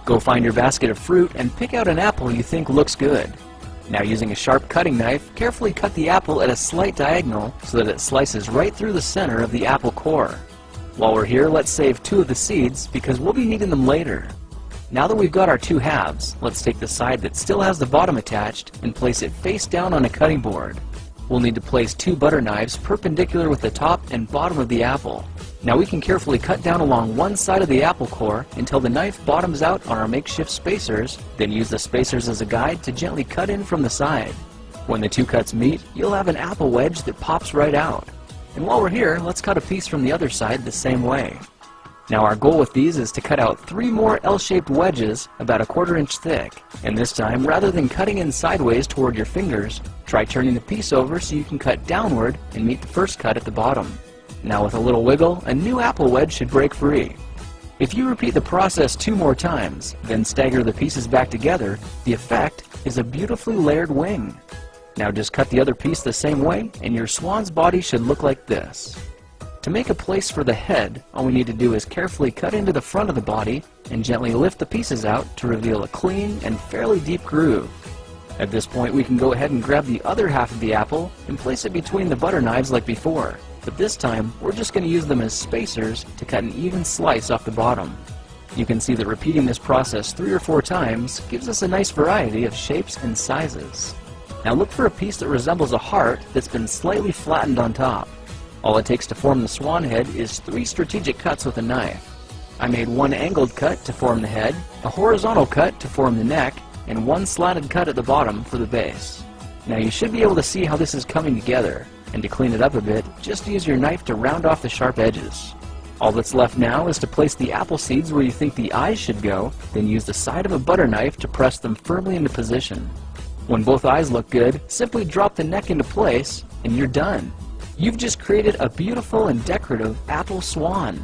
Go find your basket of fruit and pick out an apple you think looks good. Now, using a sharp cutting knife, carefully cut the apple at a slight diagonal so that it slices right through the center of the apple core. While we're here, let's save 2 of the seeds because we'll be needing them later. Now that we've got our 2 halves, let's take the side that still has the bottom attached and place it face down on a cutting board. We'll need to place 2 butter knives perpendicular with the top and bottom of the apple. Now we can carefully cut down along one side of the apple core until the knife bottoms out on our makeshift spacers, then use the spacers as a guide to gently cut in from the side. When the 2 cuts meet, you'll have an apple wedge that pops right out. And while we're here, let's cut a piece from the other side the same way. Now our goal with these is to cut out 3 more L-shaped wedges about a 1/4 inch thick. And this time, rather than cutting in sideways toward your fingers, try turning the piece over so you can cut downward and meet the first cut at the bottom. Now with a little wiggle, a new apple wedge should break free. If you repeat the process 2 more times, then stagger the pieces back together, the effect is a beautifully layered wing. Now just cut the other piece the same way, and your swan's body should look like this. To make a place for the head, all we need to do is carefully cut into the front of the body and gently lift the pieces out to reveal a clean and fairly deep groove. At this point, we can go ahead and grab the other half of the apple and place it between the butter knives like before. But this time, we're just going to use them as spacers to cut an even slice off the bottom. You can see that repeating this process 3 or 4 times gives us a nice variety of shapes and sizes. Now look for a piece that resembles a heart that's been slightly flattened on top. All it takes to form the swan head is 3 strategic cuts with a knife. I made 1 angled cut to form the head, a horizontal cut to form the neck, and 1 slanted cut at the bottom for the base. Now you should be able to see how this is coming together, and to clean it up a bit, just use your knife to round off the sharp edges. All that's left now is to place the apple seeds where you think the eyes should go, then use the side of a butter knife to press them firmly into position. When both eyes look good, simply drop the neck into place, and you're done. You've just created a beautiful and decorative apple swan.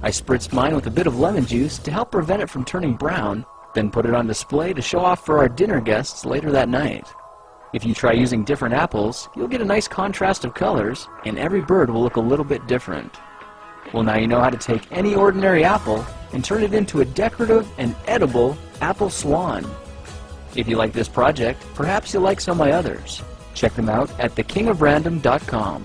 I spritzed mine with a bit of lemon juice to help prevent it from turning brown, then put it on display to show off for our dinner guests later that night. If you try using different apples, you'll get a nice contrast of colors, and every bird will look a little bit different. Well, now you know how to take any ordinary apple and turn it into a decorative and edible apple swan. If you like this project, perhaps you'll like some of my others. Check them out at thekingofrandom.com.